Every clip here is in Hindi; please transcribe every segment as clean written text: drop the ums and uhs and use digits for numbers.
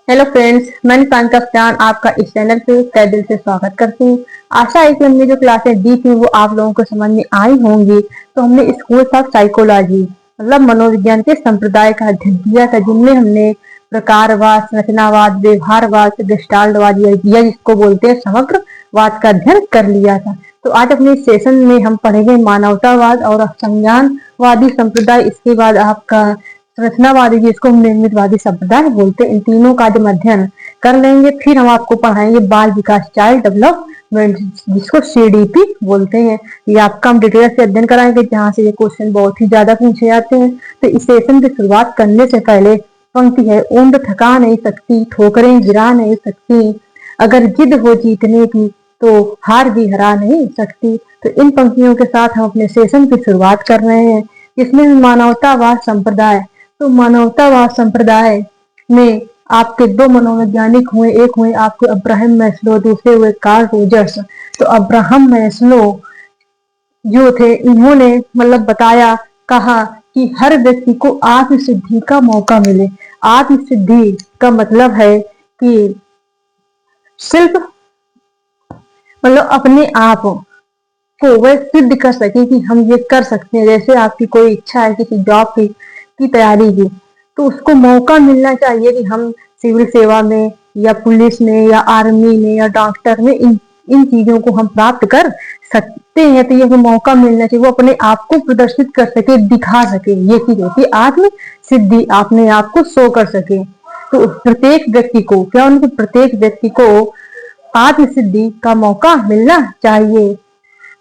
हेलो फ्रेंड्स, मैं निशांत अफजान आपका इस चैनल पे तहे दिल से स्वागत करती हूँ। आशा है कि हमने जो क्लासेस दी थी वो आप लोगों को समझ में आई होंगी। तो हमने स्कूल ऑफ साइकोलॉजी मतलब मनोविज्ञान के संप्रदाय का अध्ययन किया था, जिनमें हमने प्रकारवाद, संरचनावाद, व्यवहारवाद, गेस्टाल्टवाद या जिसको बोलते हैं समग्रवाद का अध्ययन कर लिया था। तो आज अपने इस सेशन में हम पढ़ेंगे मानवतावाद और संज्ञानवादी संप्रदाय। इसके बाद आपका रचनावादी जिसको हम निर्मितवादी संप्रदाय बोलते हैं, इन तीनों का जब अध्ययन कर लेंगे फिर हम आपको पढ़ाएंगे बाल विकास चाइल्ड डेवलपमेंट, जिसको सीडीपी बोलते हैं। ये आपका हम डिटेल से अध्ययन कराएंगे, जहाँ से ये क्वेश्चन बहुत ही ज्यादा पूछे जाते हैं। तो इस सेशन की शुरुआत करने से पहले पंक्ति है, ऊंट थका नहीं सकती, ठोकरें गिरा नहीं सकती, अगर जिद हो जीतने की तो हार भी हरा नहीं सकती। तो इन पंक्तियों के साथ हम अपने सेशन की शुरुआत कर रहे हैं, इसमें मानवतावाद संप्रदाय। तो मानवतावाद संप्रदाय में आपके दो मनोवैज्ञानिक हुए, एक हुए आपके अब्राहम मैस्लो, दूसरे हुए कार्ल रोजर्स। तो अब्राहम मैस्लो जो थे, इन्होंने मतलब बताया, कहा कि हर व्यक्ति को आत्मसिद्धि का मौका मिले। आत्मसिद्धि का मतलब है कि सिर्फ मतलब अपने आप को वह सिद्ध कर सके कि हम ये कर सकते हैं। जैसे आपकी कोई इच्छा है किसी जॉब की तैयारी की, तो उसको मौका मिलना चाहिए कि हम सिविल सेवा में या पुलिस में या आर्मी में या डॉक्टर में इन इन चीजों को हम प्राप्त कर सकते हैं। तो ये मौका मिलना चाहिए, वो अपने आप को प्रदर्शित कर सके, दिखा सके। ये चीज होती है आत्म सिद्धि, अपने आप को शो कर सके। तो प्रत्येक व्यक्ति को क्या, उनके प्रत्येक व्यक्ति को आत्म सिद्धि का मौका मिलना चाहिए।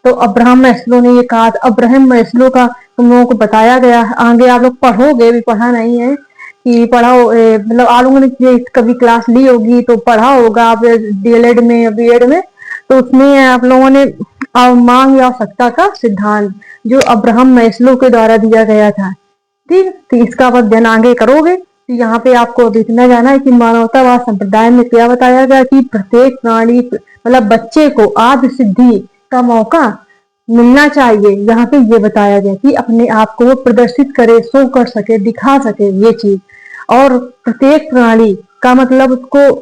तो अब्राहम मैस्लो ने ये कहा। अब्राहम मैस्लो का तुम लोगों को बताया गया, आगे आप लोग पढ़ोगे भी, पढ़ा नहीं है कि पढ़ा मतलब आप लोगों ने कभी क्लास ली होगी तो पढ़ा होगा आप डीएलएड में या बीएड में। तो उसमें आप लोगों ने मांग या आवश्यकता का सिद्धांत जो अब्राहम मैस्लो के द्वारा दिया गया था, ठीक। तो इसका आप अध्ययन आगे करोगे। तो यहाँ पे आपको अब इतना जाना है कि मानवतावाद संप्रदाय में क्या बताया गया कि प्रत्येक प्राणी मतलब बच्चे को आत्म सिद्धि का मौका मिलना चाहिए। यहाँ पे ये बताया गया कि अपने आप को वो प्रदर्शित करे, शो कर सके, दिखा सके ये चीज। और प्रत्येक प्राणी का मतलब उसको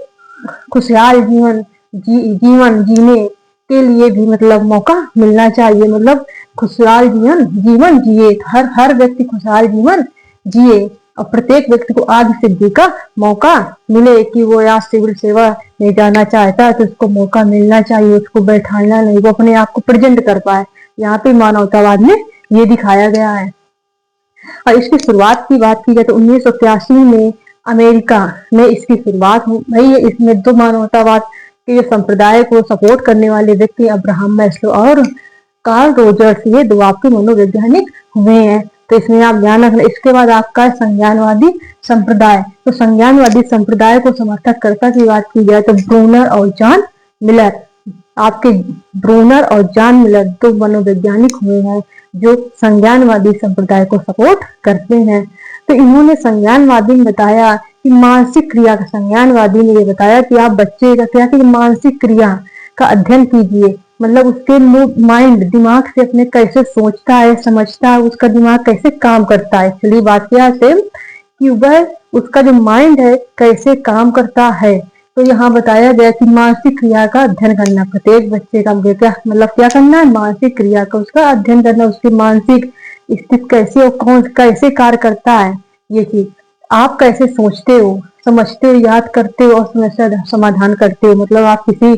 खुशहाल जीवन जीने के लिए भी मतलब मौका मिलना चाहिए। मतलब खुशहाल जीवन जीवन जिए, हर हर व्यक्ति खुशहाल जीवन जिए और प्रत्येक व्यक्ति को आत्म सिद्धि का मौका मिले कि वो या सिविल सेवा नहीं जाना चाहता है तो उसको मौका मिलना चाहिए, उसको बैठाना नहीं, वो अपने आप को प्रेजेंट कर पाए। यहाँ पे मानवतावाद में ये दिखाया गया है। और इसकी शुरुआत की बात की जाए तो 1981 में अमेरिका में इसकी शुरुआत हुई है। इसमें दो मानवतावाद के संप्रदाय को सपोर्ट करने वाले व्यक्ति अब्राहम मैस्लो और कार्ल रोजर्स, ये दो आपके मनोवैज्ञानिक हुए हैं। तो इसमें आप ध्यान रखना। इसके बाद आपका संज्ञानवादी संप्रदाय। तो संज्ञानवादी संप्रदाय को समर्थकर्ता की बात की जाए तो ब्रूनर और जॉन मिलर। आपके ब्रूनर और जॉन मिलर दो मनोवैज्ञानिक हुए हैं जो संज्ञानवादी संप्रदाय को सपोर्ट करते हैं। तो इन्होंने संज्ञानवादी में बताया कि मानसिक क्रिया का, संज्ञानवादी ने ये बताया कि आप बच्चे का क्या कि मानसिक क्रिया का अध्ययन कीजिए। मतलब उसके माइंड, दिमाग से अपने कैसे सोचता है, समझता है, उसका दिमाग कैसे काम करता है। चलिए बात किया सेम कि वह उसका जो माइंड है कैसे काम करता है। तो यहाँ बताया गया कि मानसिक क्रिया का अध्ययन करना प्रत्येक बच्चे का क्या मतलब क्या करना है, मानसिक क्रिया का उसका अध्ययन करना, उसकी मानसिक स्थिति कैसे और कौन कैसे कार्य करता है। ये चीज आप कैसे सोचते हो, समझते हो, याद करते हो और समस्या समाधान करते हो। मतलब आप किसी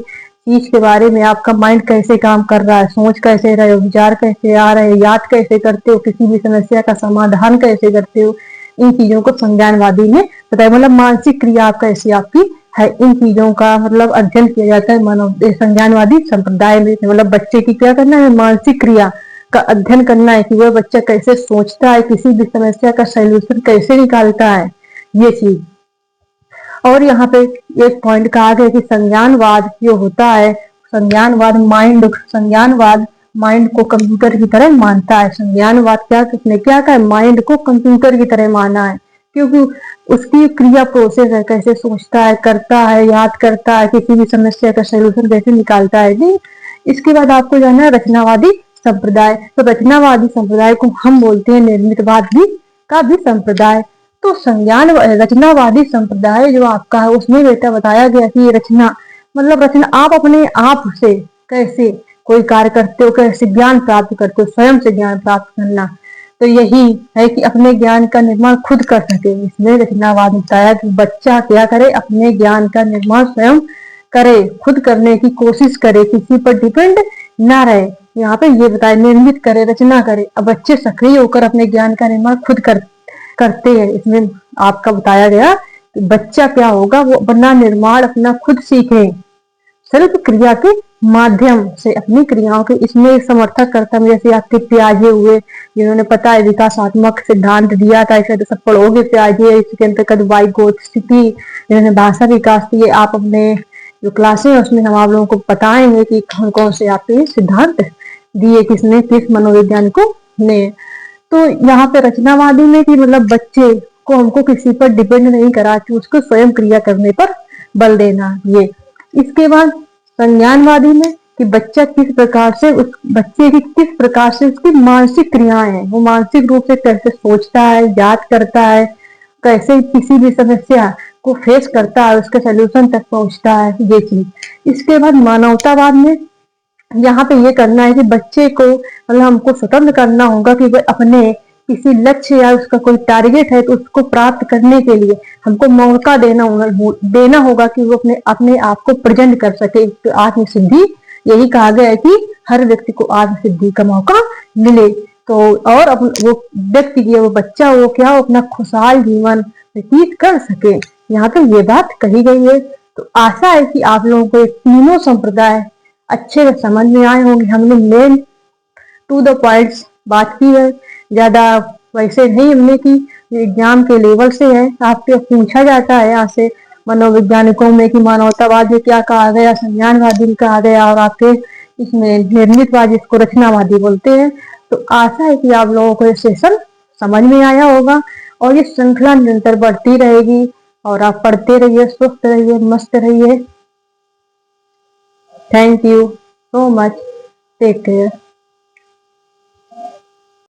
चीज के बारे में आपका माइंड कैसे काम कर रहा है, सोच कैसे रहे हो, विचार कैसे आ रहे हैं, याद कैसे करते हो, किसी भी समस्या का समाधान कैसे करते हो। इन चीजों को संज्ञानवादी ने बताया। मतलब मानसिक क्रिया कैसी आपकी है, इन चीजों का मतलब अध्ययन किया जाता है मानव संज्ञानवादी संप्रदाय में। मतलब बच्चे की क्या करना है, मानसिक क्रिया का अध्ययन करना है कि वह बच्चा कैसे सोचता है, किसी भी समस्या का सॉल्यूशन कैसे निकालता है, ये चीज। और यहाँ पे एक पॉइंट कहा गया कि संज्ञानवाद जो होता है, संज्ञानवाद माइंड को कंप्यूटर की तरह मानता है। संज्ञानवाद क्या किसने क्या कहा, माइंड को कंप्यूटर की तरह माना है, क्योंकि उसकी क्रिया प्रोसेस है, कैसे सोचता है, करता है, याद करता है, किसी भी समस्या का सोल्यूशन कैसे निकालता है। जी, इसके बाद आपको जाना है रचनावादी संप्रदाय। तो रचनावादी संप्रदाय को हम बोलते हैं निर्मितवादी का भी संप्रदाय। तो संज्ञान रचनावादी संप्रदाय जो आपका है उसमें बेटा बताया गया कि ये रचना मतलब रचना आप अपने आप से कैसे कोई कार्य करते हो, कैसे ज्ञान प्राप्त करते हो, स्वयं से ज्ञान प्राप्त करना। तो यही है कि अपने ज्ञान का निर्माण खुद कर सके। इसमें रचनावाद बताया कि बच्चा क्या करे, अपने ज्ञान का निर्माण स्वयं करे, खुद करने की कोशिश करे, किसी पर डिपेंड ना रहे। यहाँ पे ये बताया निर्मित करे, रचना करे। अब बच्चे सक्रिय होकर अपने ज्ञान का निर्माण खुद करते हैं। इसमें आपका बताया गया कि बच्चा क्या होगा, वो अपना निर्माण अपना खुद सीखे, सर्व क्रिया के माध्यम से अपनी क्रियाओं के। इसमें समर्थक करता है जैसे आपके प्याजे हुए, जिन्होंने पता है विकासात्मक सिद्धांत दिया था, इसे तो सब पढ़ोगे प्याजे। इसके अंतर्गत वाइगोत्स्की जिन्होंने भाषा विकास दिए। आप अपने जो क्लासें है उसमें हम आप लोगों को बताएंगे कि कौन कौन से आपके सिद्धांत दिए, किसने, किस मनोवैज्ञानिकों ने। तो यहाँ पे रचनावादी में कि मतलब बच्चे को हमको किसी पर डिपेंड नहीं करा कि उसको स्वयं क्रिया करने पर बल देना। ये इसके बाद संज्ञानवादी में कि बच्चा किस प्रकार से, उस बच्चे की किस प्रकार से उसकी मानसिक क्रियाएं हैं, वो मानसिक रूप से कैसे सोचता है, याद करता है, कैसे किसी भी समस्या को फेस करता है, उसके सोल्यूशन तक पहुंचता है, ये चीज। इसके बाद मानवतावाद में यहाँ पे ये करना है कि बच्चे को मतलब हमको स्वतंत्र करना होगा कि वह अपने किसी लक्ष्य या उसका कोई टारगेट है तो उसको प्राप्त करने के लिए हमको मौका देना होगा कि वो अपने अपने आप को प्रेजेंट कर सके। तो आत्म सिद्धि, यही कहा गया है कि हर व्यक्ति को आत्म सिद्धि का मौका मिले। तो और वो व्यक्ति की, वो बच्चा, वो क्या, वो अपना खुशहाल जीवन व्यतीत कर सके। यहाँ पे ये बात कही गई है। तो आशा है कि आप लोगों को ये तीनों संप्रदाय अच्छे से समझ में आए होंगे। हमने मेन टू द पॉइंट्स बात की है, ज्यादा वैसे नहीं हमने की। एग्जाम के लेवल से है, आपसे पूछा जाता है यहाँ से मनोवैज्ञानिकों में कि मानवतावाद में क्या कहा गया, संज्ञानवादी में कहा गया, और आपके इसमें निर्मितवाद जिसको रचनावादी बोलते हैं। तो आशा है कि आप लोगों को ये सेशन समझ में आया होगा और ये श्रृंखला निरंतर बढ़ती रहेगी। और आप पढ़ते रहिए, स्वस्थ रहिए, मस्त रहिए। Thank you so much. Take care.